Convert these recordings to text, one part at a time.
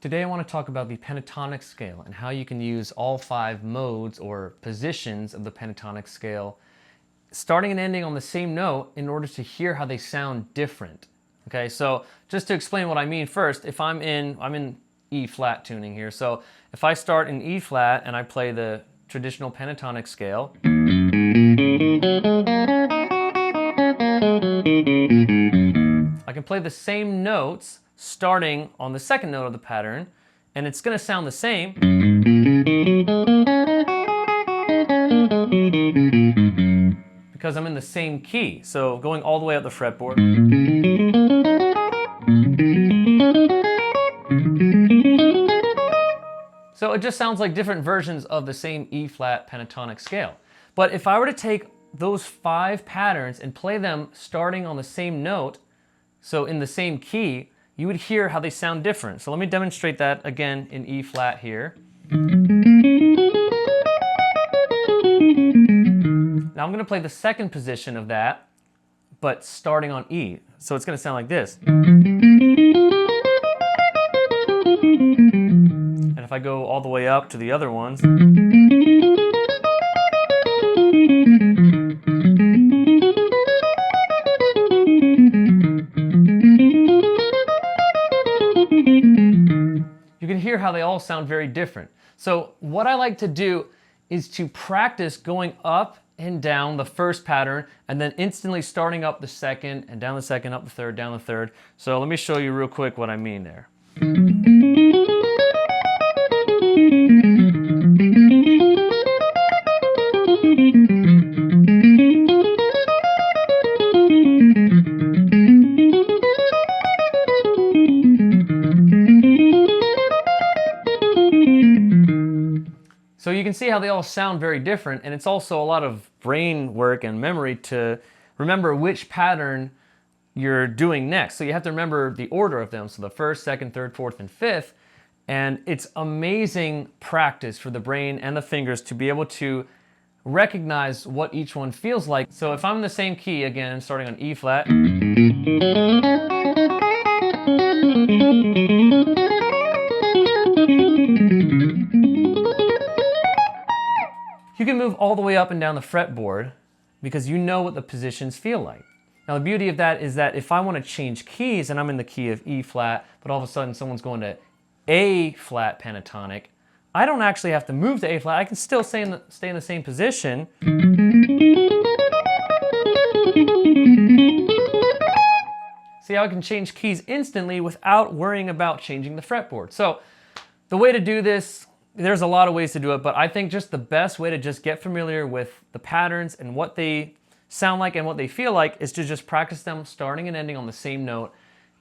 Today I want to talk about the pentatonic scale and how you can use all 5 modes or positions of the pentatonic scale, starting and ending on the same note in order to hear how they sound different. Okay, so just to explain what I mean first, if I'm in E flat tuning here, so if I start in E flat and I play the traditional pentatonic scale, I can play the same notes starting on the second note of the pattern, and it's going to sound the same because I'm in the same key. So going all the way up the fretboard. So it just sounds like different versions of the same E flat pentatonic scale. But if I were to take those 5 patterns and play them starting on the same note, so in the same key, you would hear how they sound different. So let me demonstrate that again in E flat here. Now I'm going to play the second position of that, but starting on E. So it's going to sound like this. And if I go all the way up to the other ones, you can hear how they all sound very different. So what I like to do is to practice going up and down the first pattern and then instantly starting up the second and down the second, up the third, down the third. So let me show you real quick what I mean there. So you can see how they all sound very different, and it's also a lot of brain work and memory to remember which pattern you're doing next. So you have to remember the order of them, so the first, second, third, fourth, and fifth, and it's amazing practice for the brain and the fingers to be able to recognize what each one feels like. So if I'm in the same key, again, starting on E flat, you can move all the way up and down the fretboard because you know what the positions feel like. Now the beauty of that is that if I want to change keys and I'm in the key of E flat, but all of a sudden someone's going to A flat pentatonic, I don't actually have to move to A flat. I can still stay in the same position. See how I can change keys instantly without worrying about changing the fretboard. So the way to do this, there's a lot of ways to do it, but I think just the best way to just get familiar with the patterns and what they sound like and what they feel like is to just practice them starting and ending on the same note.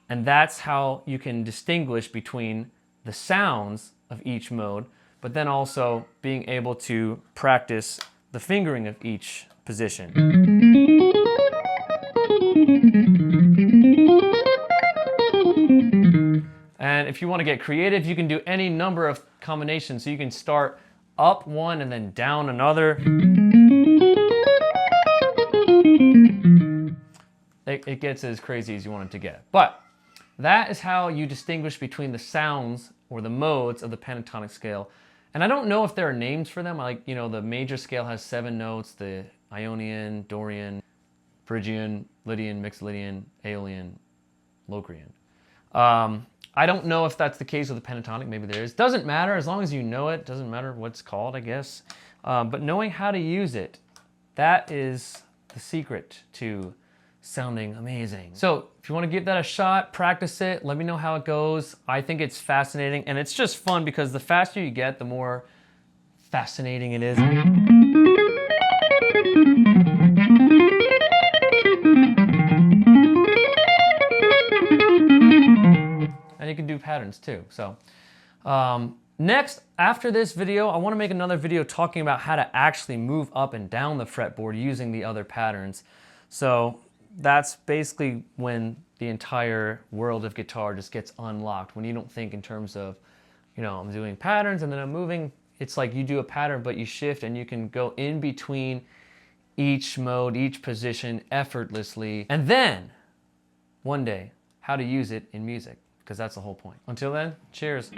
And that's how you can distinguish between the sounds of each mode, but then also being able to practice the fingering of each position. And if you want to get creative, you can do any number of combinations. So you can start up one and then down another. It gets as crazy as you want it to get. But that is how you distinguish between the sounds or the modes of the pentatonic scale. And I don't know if there are names for them. Like, the major scale has 7 notes, the Ionian, Dorian, Phrygian, Lydian, Mixolydian, Aeolian, Locrian. I don't know if that's the case with the pentatonic. Maybe there is. Doesn't matter as long as you know it. Doesn't matter what it's called, I guess. But knowing how to use it, that is the secret to sounding amazing. So if you want to give that a shot, practice it. Let me know how it goes. I think it's fascinating, and it's just fun because the faster you get, the more fascinating it is. And you can do patterns too. So next, after this video, I want to make another video talking about how to actually move up and down the fretboard using the other patterns. So that's basically when the entire world of guitar just gets unlocked. When you don't think in terms of, I'm doing patterns and then I'm moving. It's like you do a pattern, but you shift and you can go in between each mode, each position effortlessly. And then one day, how to use it in music. because that's the whole point. Until then, cheers.